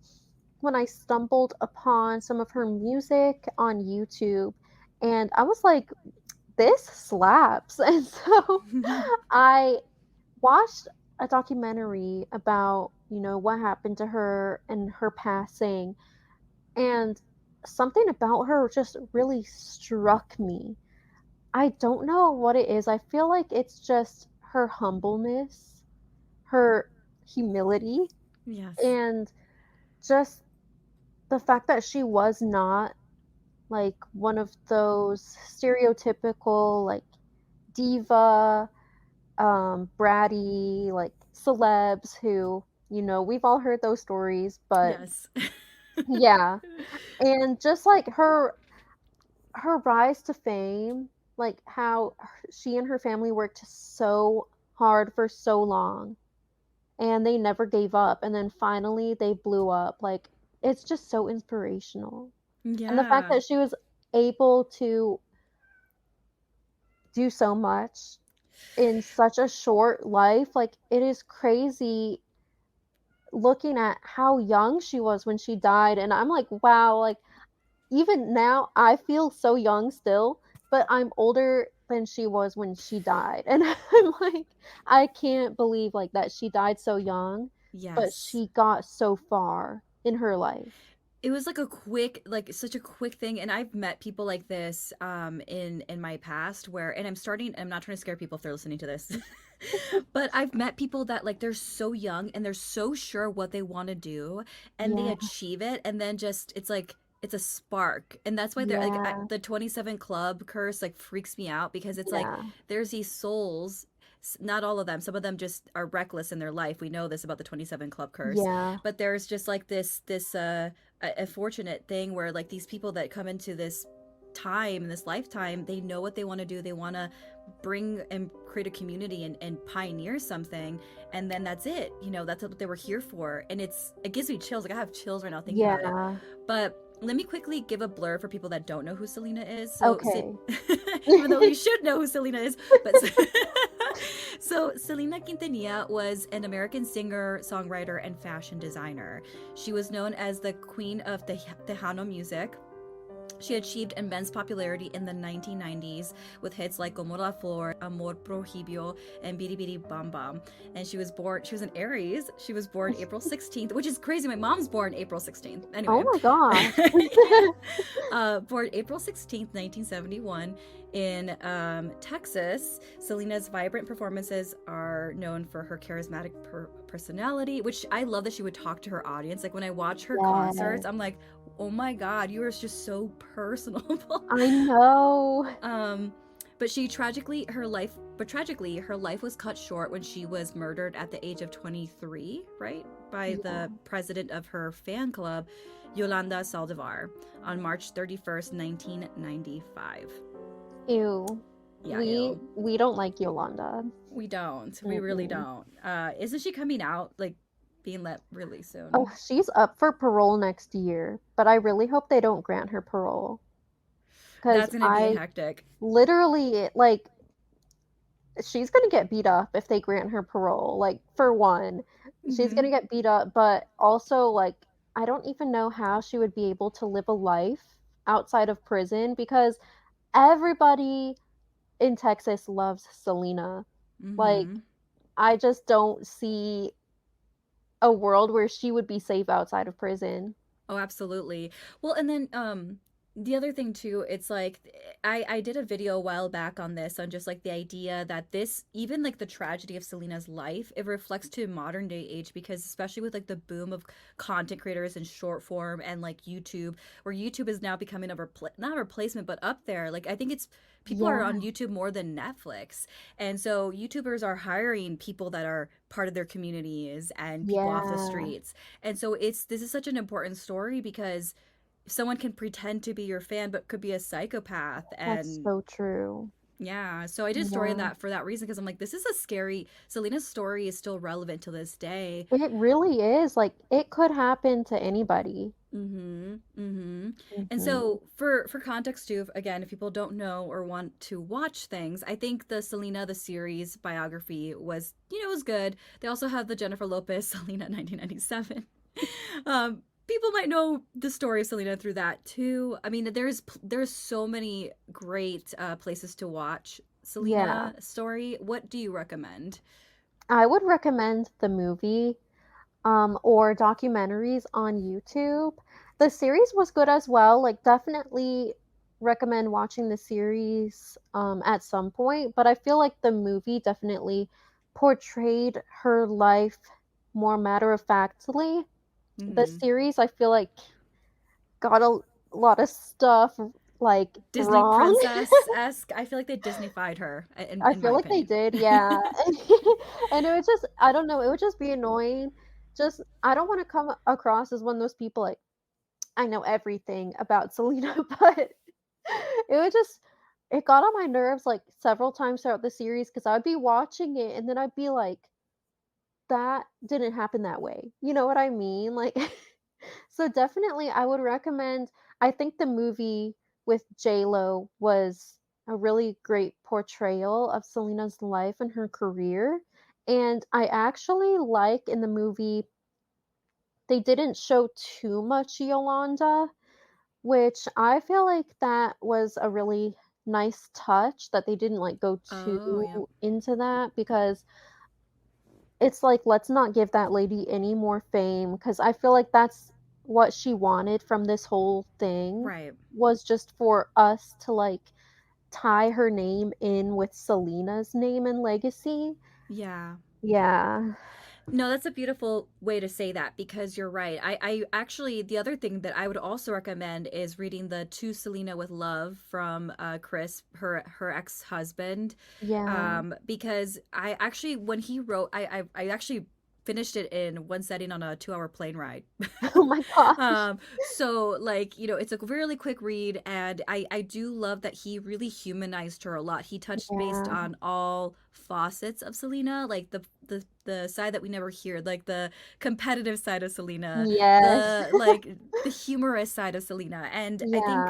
when I stumbled upon some of her music on YouTube. And I was like, this slaps. And so I watched a documentary about, what happened to her and her passing. And something about her just really struck me. I don't know what it is. I feel like it's just her humbleness, her humility, Yes. and just the fact that she was not like one of those stereotypical like diva, bratty, like celebs who, we've all heard those stories, but Yes. yeah. And just like her rise to fame, like how she and her family worked so hard for so long and they never gave up and then finally they blew up. Like it's just so inspirational. And the fact Yeah. that she was able to do so much in such a short life, like it is crazy looking at how young she was when she died and I'm like, wow, like even now I feel so young still, but I'm older than she was when she died. And I'm like, I can't believe like that she died so young, but Yes. she got so far in her life. It was like a quick, like such a quick thing, and I've met people like this in my past where, and I'm not trying to scare people if they're listening to this. But I've met people that like they're so young and they're so sure what they want to do, and they Yeah, achieve it, and then just it's like it's a spark. And that's why they're like yeah, the 27 club curse like freaks me out because it's like yeah, there's these souls, not all of them, some of them just are reckless in their life. We know this about the 27 club curse, yeah, but there's just like this a fortunate thing where like these people that come into this time in this lifetime, they know what they want to do. They want to bring and create a community and pioneer something, and then that's it. That's what they were here for. And it gives me chills. Like I have chills right now thinking about it. yeah, But let me quickly give a blur for people that don't know who Selena is. Okay. Even though you should know who Selena is, but so Selena Quintanilla was an American singer, songwriter, and fashion designer. She was known as the queen of Tejano music. She achieved immense popularity in the 1990s with hits like Como la Flor, Amor Prohibio, and Biri Biri Bam Bam. And she was an Aries. She was born April 16th, which is crazy. My mom's born April 16th. Oh Anyway. my gosh. Yeah. Born April 16th, 1971 in Texas. Selena's vibrant performances are known for her charismatic personality, which I love that she would talk to her audience. Like when I watch her Yes. concerts, I'm like, oh my god, you are just so personable. I know. um but tragically her life was cut short when she was murdered at the age of 23, right, by Yeah. the president of her fan club, Yolanda Saldivar, on March 31st, 1995. Ew. Yeah, We don't like Yolanda. we don't, we really Mm-mm. don't. Isn't she coming out, like, being let really Oh, soon? she's up for parole next year, but I really hope they don't grant her parole because That's gonna be I hectic. literally like she's gonna get beat up if they grant her parole. Like for one, she's Mm-hmm. gonna get beat up, but also like I don't even know how she would be able to live a life outside of prison because everybody in Texas loves Selena. Like Mm-hmm. I just don't see a world where she would be safe outside of prison. Oh, absolutely. Well, and then the other thing too, it's like I did a video a while back on this, on just like the idea that this, even like the tragedy of Selena's life, it reflects to modern day age, because especially with like the boom of content creators and short form and like YouTube, where YouTube is now becoming not a replacement but up there. Like I think it's people are Yeah, on YouTube more than Netflix. And so YouTubers are hiring people that are part of their communities and people off the yeah, streets. And so this is such an important story, because someone can pretend to be your fan but could be a psychopath. that's And so true. yeah, so I did a story on Yeah. that for that reason, because I'm like, this is a scary, Selena's story is still relevant to this day. It really is. Like it could happen to anybody. Mm-hmm. Mm-hmm. And Mhm. so for context too, again, if people don't know or want to watch things, I think the Selena the series biography was, it was good. They also have the Jennifer Lopez Selena 1997. People might know the story of Selena through that too. I mean, there's so many great places to watch Yeah. Selena story. What do you recommend? I would recommend the movie or documentaries on YouTube. The series was good as well. Like definitely recommend watching the series at some point, but I feel like the movie definitely portrayed her life more matter of factly. The Mm-hmm. series I feel like got a lot of stuff like Disney wrong. princess esque. I feel like they Disneyfied her, I in my feel like they opinion. did, yeah. And it would just I don't know, it would just be annoying. Just I don't want to come across as one of those people like I know everything about Selena, but it would just it got on my nerves like several times throughout the series because I'd be watching it and then I'd be like, that didn't happen that way. You know what I mean? Like so definitely I would recommend I think the movie with J-Lo was a really great portrayal of Selena's life and her career. And I actually like in the movie they didn't show too much Yolanda, which I feel like that was a really nice touch that they didn't like go Oh, yeah. too into that because it's like, let's not give that lady any more fame because I feel like that's what she wanted from this whole thing Right. was just for us to like tie her name in with Selena's name and legacy. Yeah. Yeah. No, that's a beautiful way to say that, because you're right. I actually, the other thing that I would also recommend is reading the To Selena with Love from Chris, her ex husband, Yeah. because I actually, when he wrote, I actually finished it in one setting on a 2-hour plane ride. Oh my gosh. So like, it's a really quick read, and I do love that he really humanized her a lot. He touched based Yeah. on all facets of Selena, like the side that we never hear, like the competitive side of Selena, Yes. the like the humorous side of Selena. And I think,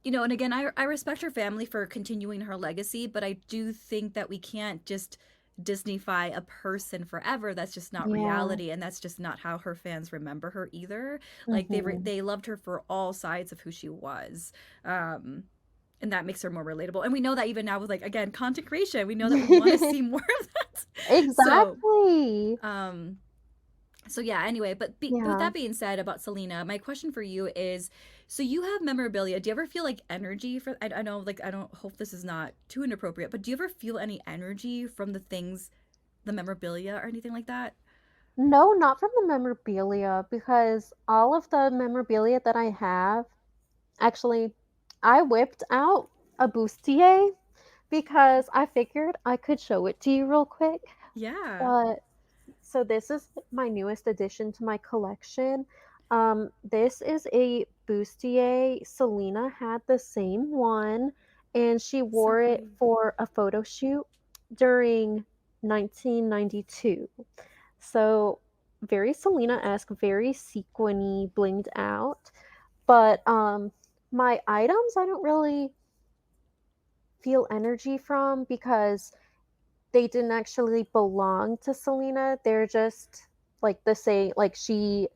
Yeah. and again, I respect her family for continuing her legacy, but I do think that we can't just Disneyfy a person forever. That's just not Yeah. reality, and that's just not how her fans remember her either. Like Mhm. they loved her for all sides of who she was, um, and that makes her more relatable. And we know that even now with, like, again, content creation, we know that we want to see more of that. So, Exactly. um, so yeah, anyway, but with Yeah. that being said about Selena, my question for you is, so you have memorabilia. Do you ever feel like energy for, I know, like, I don't hope this is not too inappropriate, but do you ever feel any energy from the things, the memorabilia or anything like that? No, not from the memorabilia because all of the memorabilia that I have, actually, I whipped out a bustier because I figured I could show it to you real quick. Yeah. But so this is my newest addition to my collection. This is a bustier. Selena had the same one, and she So wore it pretty. for a photo shoot during 1992. So very Selena-esque, very sequiny, blinged out. But my items I don't really feel energy from because they didn't actually belong to Selena. They're just like the same, like she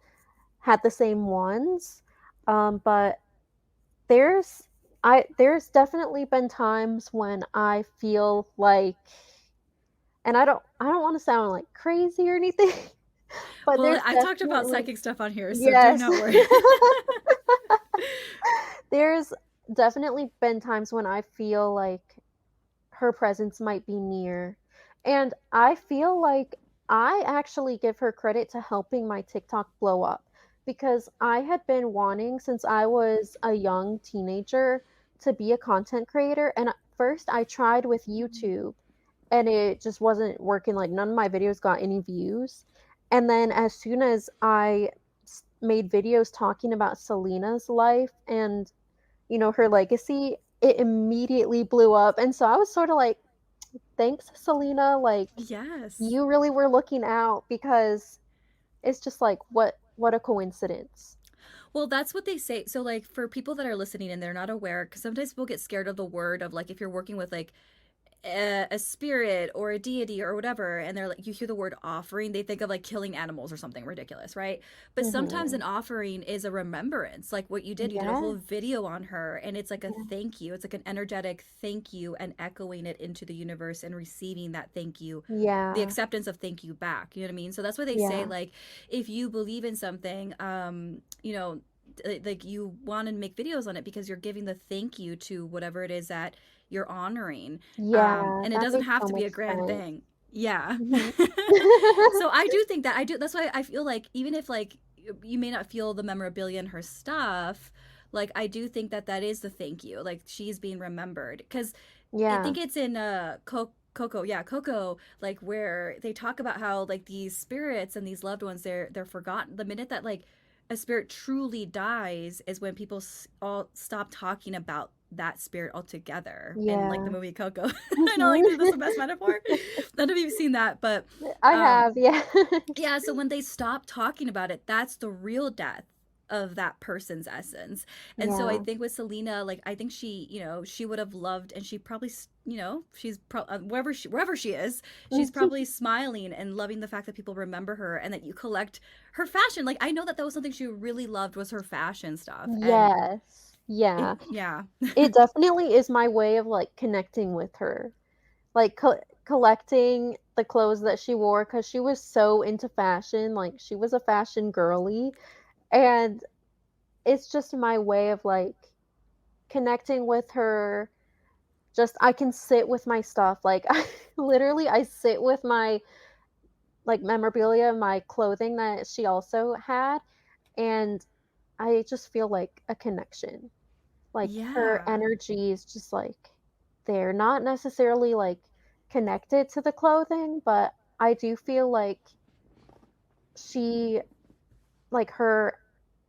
had the same ones. But there's there's definitely been times when I feel like, and I don't want to sound like crazy or anything, but Well, there's I've talked about definitely, psychic stuff on here, so do yes. not worry. There's definitely been times when I feel like her presence might be near. And I feel like I actually give her credit to helping my TikTok blow up because I had been wanting since I was a young teenager to be a content creator. And at first, I tried with YouTube and it just wasn't working. Like, none of my videos got any views. And then, as soon as I made videos talking about Selena's life and her legacy, it immediately blew up. And so I was sort of like, thanks, Selena. Like, Yes. you really were looking out because it's just like, what a coincidence. Well, that's what they say. So, like, for people that are listening and they're not aware, because sometimes people get scared of the word of, like, if you're working with, like, a spirit or a deity or whatever, and they're like, you hear the word offering, they think of like killing animals or something ridiculous, right? But sometimes Hmm. an offering is a remembrance, like what you did a whole Yeah. video on her, and it's like a Yeah. thank you. It's like an energetic thank you, and echoing it into the universe and receiving that thank you, the Yeah. acceptance of thank you back. You know what I mean? So that's why they say, Yeah. like, if you believe in something, like, you want to make videos on it because you're giving the thank you to whatever it is that you're honoring. Yeah. And it That doesn't makes have so to be much a grand sense. thing. Yeah. Hmm. So I do think that I do. That's why I feel like, even if, like, you may not feel the memorabilia in her stuff, like, I do think that that is the thank you. Like, she's being remembered because I Yeah. think it's in Coco, yeah, Coco, like, where they talk about how, like, these spirits and these loved ones, they're forgotten. The minute that, like, a spirit truly dies is when people all stop talking about that spirit altogether. And, like, the Yeah. movie Coco, I know, Hmm. like, that's the best metaphor. None of you've seen that, but I um, have, yeah. yeah. So when they stop talking about it, that's the real death of that person's essence. And so I Yeah. think with Selena, like, I think she, she would have loved, and she probably, she's wherever she is, she's probably smiling and loving the fact that people remember her and that you collect her fashion. Like, I know that that was something she really loved, was her fashion stuff. And Yes. Yeah. yeah. It definitely is my way of like connecting with her. Like collecting the clothes that she wore cuz she was so into fashion, like she was a fashion girly, and it's just my way of like connecting with her. Just I can sit with my stuff. Like I sit with my like memorabilia, my clothing that she also had, and I just feel like a connection. Like her Yeah. energy is just like they're not necessarily like connected to the clothing, but I do feel like she, like, her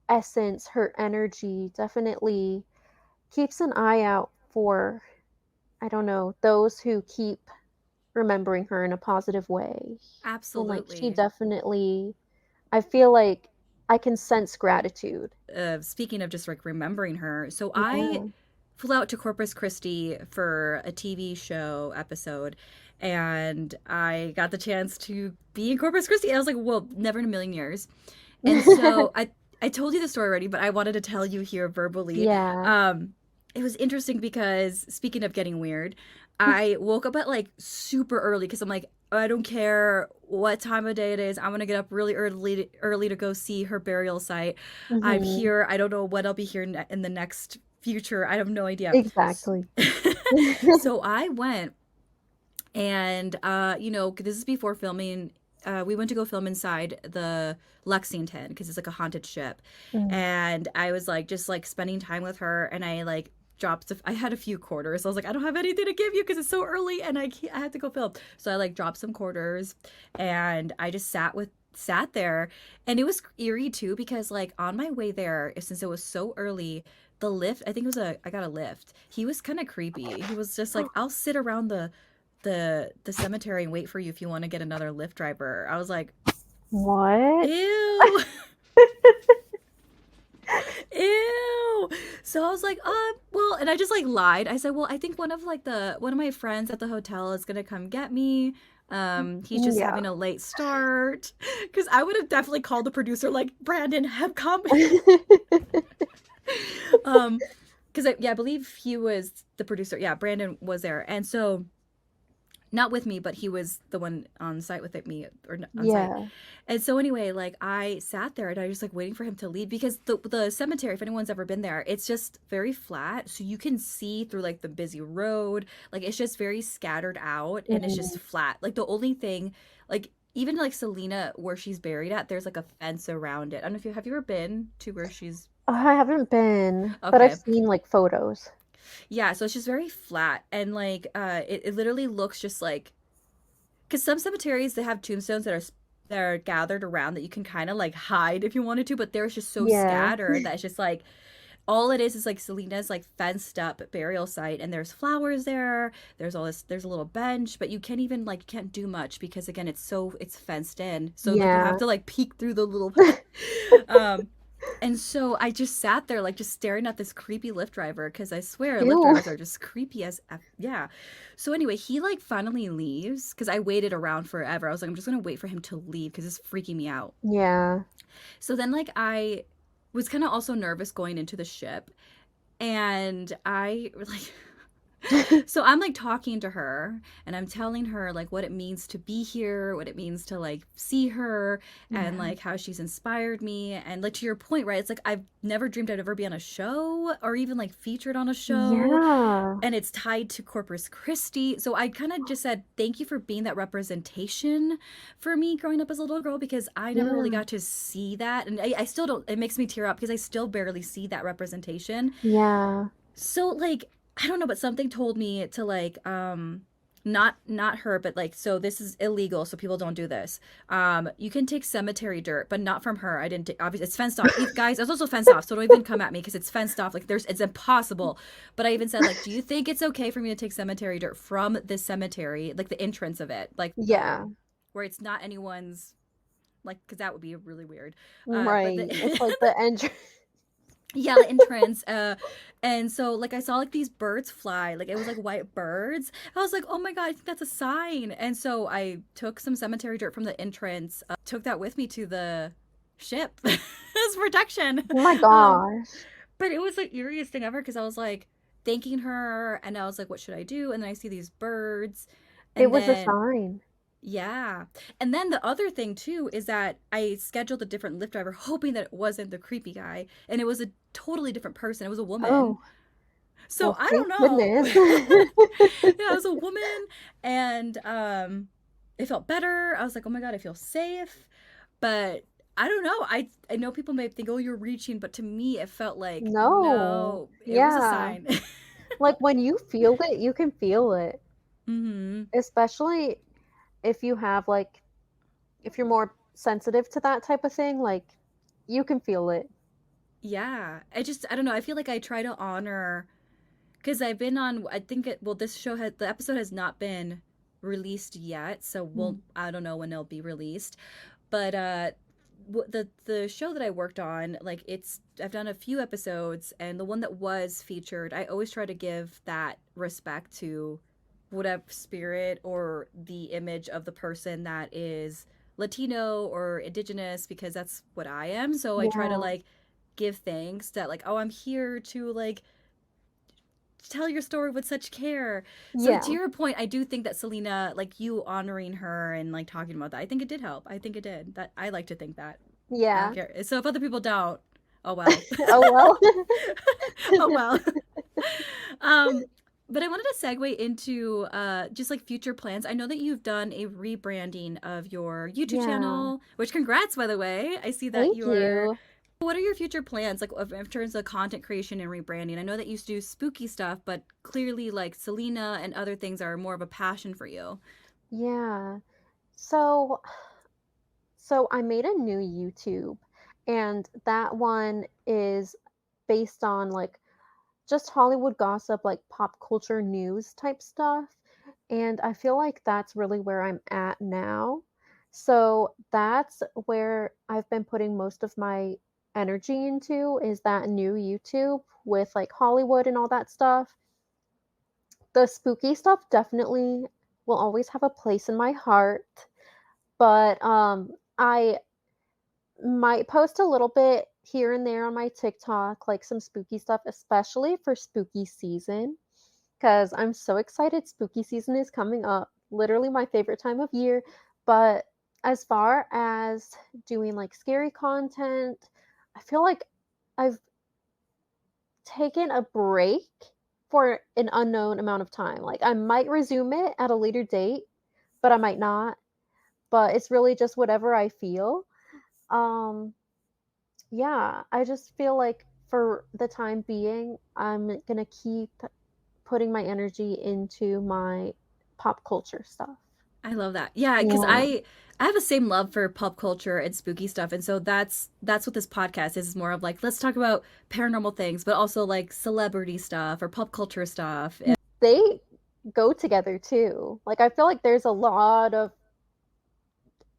essence, her energy definitely keeps an eye out for, I don't know, those who keep remembering her in a positive way. And, like, she Absolutely. definitely, I feel like I can sense gratitude. Speaking of just like remembering her, so I Yeah. flew out to Corpus Christi for a TV show episode, and I got the chance to be in Corpus Christi. I was like, "Whoa, never in a million years!" And so I told you the story already, but I wanted to tell you here verbally. Yeah. Um, it was interesting because speaking of getting weird, I woke up at like super early because I'm like, I don't care what time of day it is. I'm gonna get up really early to go see her burial site. I'm Mhm. here. I don't know when I'll be here in the next future. I have no idea. Exactly. So I went and this is before filming. We went to go film inside the Lexington because it's like a haunted ship, Mm. and I was like just like spending time with her, and I like I had a few quarters. I was like, I don't have anything to give you because it's so early, and I had to go film. So I like dropped some quarters, and I just sat there, and it was eerie too because like on my way there, since it was so early, the lift, I think it was I got a lift. He was kind of creepy. He was just like, I'll sit around the cemetery and wait for you if you want to get another Lyft driver. I was like, What? ew, ew. So I was like, well, and I just like lied. I said, well, I think one of my friends at the hotel is gonna come get me. He's just Yeah. having a late start. Because I would have definitely called the producer like, Brandon, have come. um, because I believe he was the producer. Yeah, Brandon was there, and so not with me, but he was the one on site with it, me or on site. Yeah. And so anyway, like I sat there and I was like waiting for him to leave because the cemetery, if anyone's ever been there, it's just very flat, so you can see through like the busy road. Like it's just very scattered out and it's just Mhm. flat. Like the only thing, like even like Selena, where she's buried at, there's like a fence around it. I don't know if you have you ever been to where she's. I haven't been, but I've Okay. seen, like, photos. Yeah, so it's just very flat and like it literally looks just like because some cemeteries they have tombstones that are gathered around that you can kind of like hide if you wanted to, but they're just so Yeah. scattered that it's just like all it is like Selena's like fenced up burial site, and there's flowers there. There's all this. There's a little bench, but you can't even like can't do much because again it's fenced in. So like you have Yeah. to like peek through the little. um, and so I just sat there, like, just staring at this creepy Lyft driver because I swear Lyft Ew. drivers are just creepy as yeah. So anyway, he like finally leaves because I waited around forever. I was like, I'm just gonna wait for him to leave because it's freaking me out. Yeah. So then, like, I was kind of also nervous going into the ship, and I like so I'm like talking to her and I'm telling her like what it means to be here, what it means to like see her, and Yeah. like how she's inspired me. And like to your point, right? It's like I've never dreamed I'd ever be on a show or even like featured on a show. Yeah. And it's tied to Corpus Christi. So I kind of just said, thank you for being that representation for me growing up as a little girl because I never really Yeah. got to see that. And I still don't, it makes me tear up because I still barely see that representation. Yeah. So like I don't know, but something told me to like not her, but like so this is illegal, so people don't do this. You can take cemetery dirt, but not from her. I didn't take, obviously it's fenced off. Guys, it's also fenced off, so don't even come at me because it's fenced off. Like there's it's impossible. But I even said like, do you think it's okay for me to take cemetery dirt from this cemetery, like the entrance of it, like Yeah. where it's not anyone's like because that would be really weird. But Right. It's like the entrance. yeah, the entrance and so like I saw like these birds fly, like it was like white birds. I was like, oh my god, I think that's a sign. And so I took some cemetery dirt from the entrance, took that with me to the ship as protection. Oh my um gosh. but it was the eeriest thing ever because I was like thanking her and I was like, what should I do? And then I see these birds, It and was a then sign. yeah. And then the other thing too is that I scheduled a different Lyft driver hoping that it wasn't the creepy guy and it was a totally different person. It was a woman. Oh, So well, I don't thank know. goodness. Yeah, it was a woman and it felt better. I was like, "Oh my god, I feel safe." But I don't know. I know people may think, "Oh, you're reaching," but to me it felt like No. no, it was a Yeah. sign. Like, when you feel it, you can feel it. Mhm. Especially if you have, like, if you're more sensitive to that type of thing, like, you can feel it. Yeah. I don't know. I feel like I try to honor because I've been on. I think this show has the episode has not been released yet, so Mm. I don't know when it'll be released. But the show that I worked on, like I've done a few episodes, and the one that was featured, I always try to give that respect to whatever spirit or the image of the person that is Latino or indigenous, because that's what I am. So I try to Yeah. like give thanks that like, oh, I'm here to like tell your story with such care. So to Yeah. your point, I do think that Selena, like you honoring her and like talking about that, I think it did help. I think it did. That I like to think that. I don't Yeah. care. So if other people don't, oh well. Oh, well. Oh well. um but I wanted to segue into just like future plans. I know that you've done a rebranding of your YouTube Yeah. channel, which congrats by the way. I see that Thank you're you. what are your future plans, like in terms of content creation and rebranding? I know that you used to do spooky stuff, but clearly, like Selena and other things are more of a passion for you. Yeah. So so I made a new YouTube, and that one is based on, like, just Hollywood gossip, like pop culture news type stuff. And I feel like that's really where I'm at now. So that's where I've been putting most of my energy into, is that new YouTube with like Hollywood and all that stuff. The spooky stuff definitely will always have a place in my heart, but I might post a little bit here and there on my TikTok, like some spooky stuff, especially for spooky season, because I'm so excited. Spooky season is coming up. Literally my favorite time of year. But as far as doing like scary content, I feel like I've taken a break for an unknown amount of time. Like I might resume it at a later date, but I might not. But it's really just whatever I feel. Um yeah, I just feel like for the time being, I'm going to keep putting my energy into my pop culture stuff. I love that. Yeah, because Yeah. I have the same love for pop culture and spooky stuff, and so that's what this podcast is more of like let's talk about paranormal things, but also like celebrity stuff or pop culture stuff. They go together too. Like I feel like there's a lot of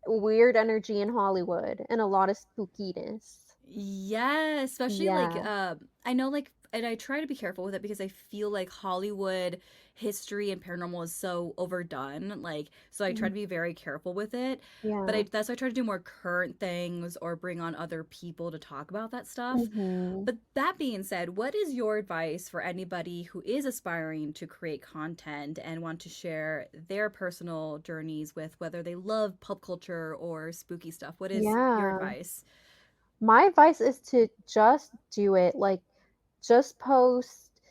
weird energy in Hollywood and a lot of spookiness. Yeah, especially like Yeah. I know like and I try to be careful with it because I feel like Hollywood history and paranormal is so overdone. Like so I try Mm. to be very careful with it. But Yeah. that's why I try to do more current things or bring on other people to talk about that stuff. Mhm. But that being said, what is your advice for anybody who is aspiring to create content and want to share their personal journeys with whether they love pop culture or spooky stuff? What is your Yeah. advice? My advice is to just do it. Like just post.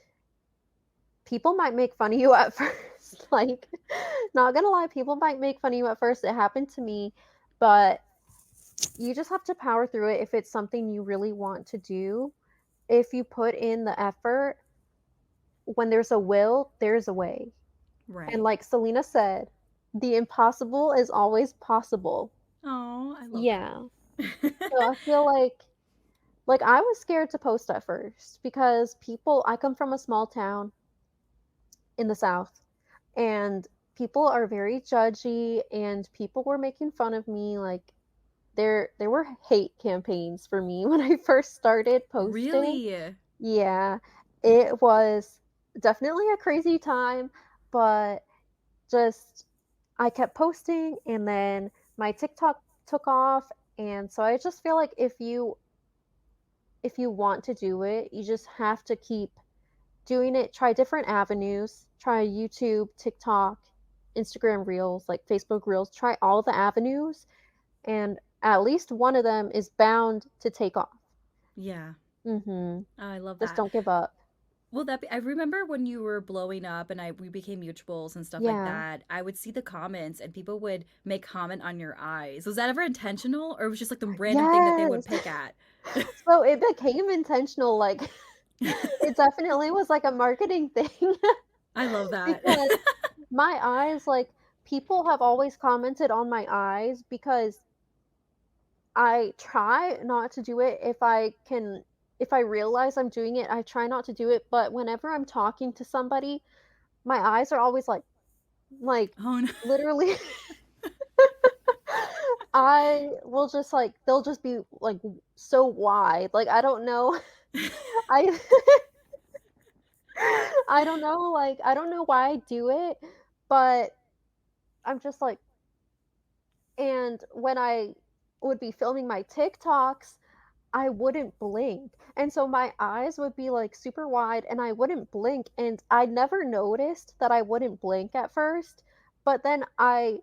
People might make fun of you at first. Like not gonna lie, people might make fun of you at first. It happened to me, but you just have to power through it if it's something you really want to do. If you put in the effort, when there's a will, there's a way. And Right. like Selena said, the impossible is always possible. Oh, I love that. Yeah. So I feel like I was scared to post at first because I come from a small town in the South, and people are very judgy, and people were making fun of me. Like there were hate campaigns for me when I first started posting. Really? Yeah, it was definitely a crazy time, but just I kept posting, and then my TikTok took off. And so I just feel like if you want to do it, you just have to keep doing it. Try different avenues. Try YouTube, TikTok, Instagram Reels, like Facebook Reels. Try all the avenues, and at least one of them is bound to take off. Yeah. Mhm. Oh, I love Just that. don't give up. Well, I remember when you were blowing up and we became mutuals and stuff like Yeah. that. I would see the comments and people would make comment on your eyes. Was that ever intentional or was it just like the random thing that they would Yes. pick at? So it became intentional, like, it definitely was like a marketing thing I love that. because my eyes, like, people have always commented on my eyes because I try not to do it if I realize I'm doing it, I try not to do it, but whenever I'm talking to somebody, my eyes are always like, Oh no. literally I will just, they'll just be, so wide, like, I don't know. I I don't know why I do it, but I'm just like and when I would be filming my TikToks, I wouldn't blink, and so my eyes would be, super wide, and I wouldn't blink, and I never noticed that I wouldn't blink at first, but then I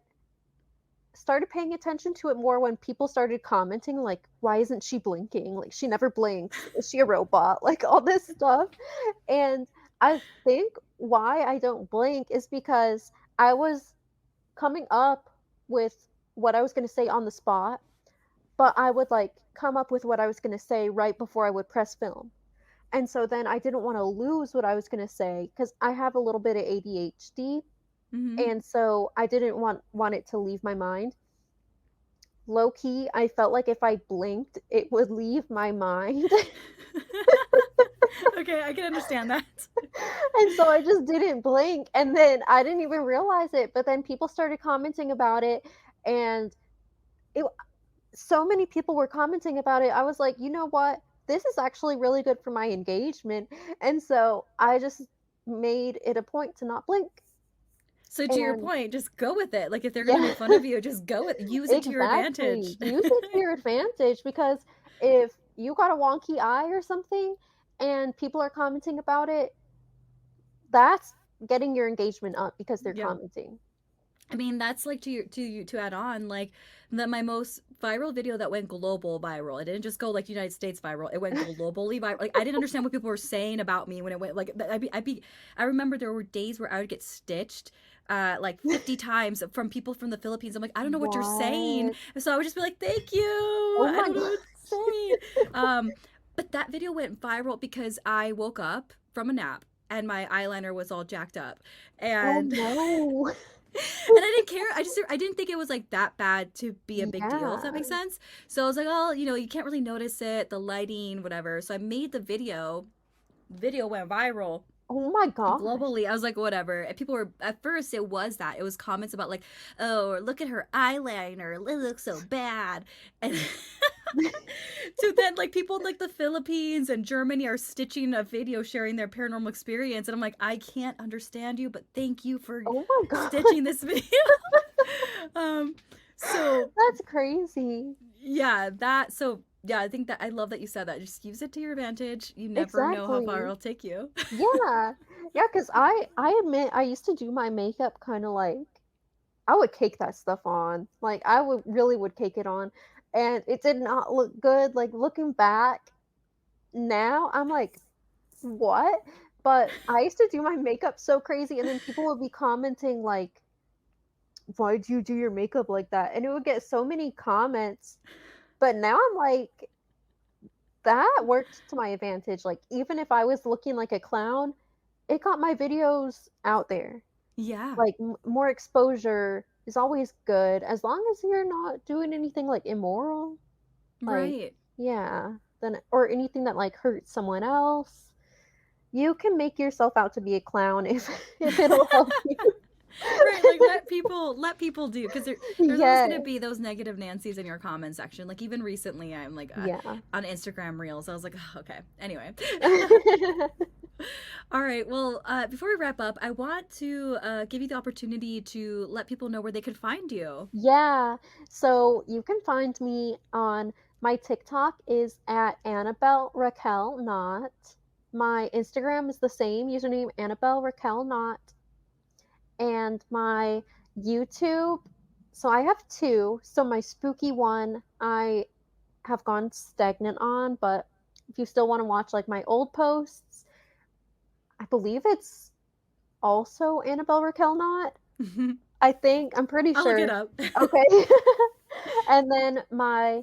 started paying attention to it more when people started commenting, like, "Why isn't she blinking? Like, she never blinks. Is she a robot?" Like, all this stuff, and I think why I don't blink is because I was coming up with what I was gonna say on the spot, but I would, come up with what I was gonna say right before I would press film. And so then I didn't wanna lose what I was gonna say because I have a little bit of ADHD, Hmm. and so I didn't want it to leave my mind. Low key, I felt like if I blinked, it would leave my mind. Okay, I can understand that. And so I just didn't blink, and then I didn't even realize it, but then people started commenting about it, and it so many people were commenting about it. I was like, "You know what? This is actually really good for my engagement." And so I just made it a point to not blink. So to your And point, just go with it. Like if they're gonna yeah, make fun of you, just go with use it to your exactly. advantage. Use it to your advantage because if you got a wonky eye or something and people are commenting about it, that's getting your engagement up because they're Yeah. commenting. I mean, that's like to add on, like my most viral video that went global viral. It didn't just go like United States viral. It went globally viral. Like I didn't understand what people were saying about me when it went. Like I remember there were days where I would get stitched, like 50 times from people from the Philippines. I'm like, I don't know what you're saying, What? so I would just be like, thank you. Oh I my don't know what to gosh. say. But that video went viral because I woke up from a nap and my eyeliner was all jacked up, Oh and no. and I didn't care. I didn't think it was like that bad to be a big deal, if that Yeah. makes sense. So I was like, oh, you can't really notice it, the lighting, whatever. So I made the video. Video went viral Oh my gosh. globally. I was like, whatever. And people were at first it was that. It was comments about like, oh, look at her eyeliner. It looks so bad. And so then like people in like the Philippines and Germany are stitching a video sharing their paranormal experience. And I'm like, I can't understand you, but thank you for Oh my god. stitching this video. um so That's crazy. yeah, I think that I love that you said that. Just use it to your advantage. You never know how far Exactly. it'll take you. Yeah. Yeah. Cause I admit I used to do my makeup kinda I would cake that stuff on. Like, I would really would cake it on, and it did not look good, like, looking back now, I'm like, "What?" But I used to do my makeup so crazy, and then people would be commenting like, "Why'd you do your makeup like that?" And it would get so many comments, but now I'm like, that worked to my advantage, like, even if I was looking like a clown, it got my videos out there. Yeah, Like, more exposure is always good as long as you're not doing anything, immoral, like right. yeah, then or anything that, hurts someone else. You can make yourself out to be a clown if if it'll help you. Right, like let people do because there's always Yes. gonna be those negative Nancy's in your comment section. Like even recently, I'm like Yeah. on Instagram Reels. I was like, oh, okay. Anyway, all right. Well, before we wrap up, I want to give you the opportunity to let people know where they can find you. Yeah. So you can find me on my TikTok is at Annabelle Raquel Knott. My Instagram is the same username, Annabelle Raquel Knott. And my YouTube, so I have two. So my spooky one, I have gone stagnant on, but if you still want to watch my old posts, I believe it's also Annabelle Raquel Knott. I think I'm pretty I'll look it sure. up. Okay. And then my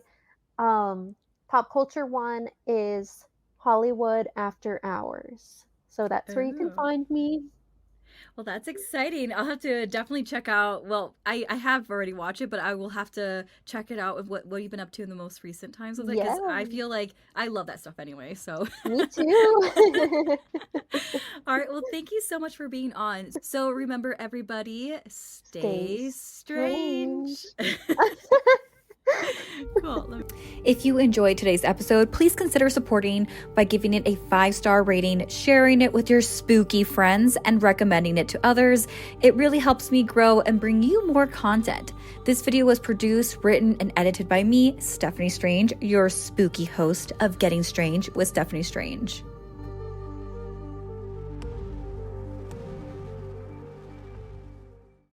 pop culture one is Hollywood After Hours. So that's where you can Oh. find me. Well, that's exciting. I'll have to definitely check out. Well, I have already watched it, but I will have to check it out with what you've been up to in the most recent times with it because Yeah, I feel like I love that stuff anyway. So, me too. all right. Well, thank you so much for being on. So, remember, everybody, Stay stay strange. strange. Cool. If you enjoyed today's episode, please consider supporting by giving it a 5-star rating, sharing it with your spooky friends, and recommending it to others. It really helps me grow and bring you more content. This video was produced, written, and edited by me, Stephanie Strange, your spooky host of Getting Strange with Stephanie Strange.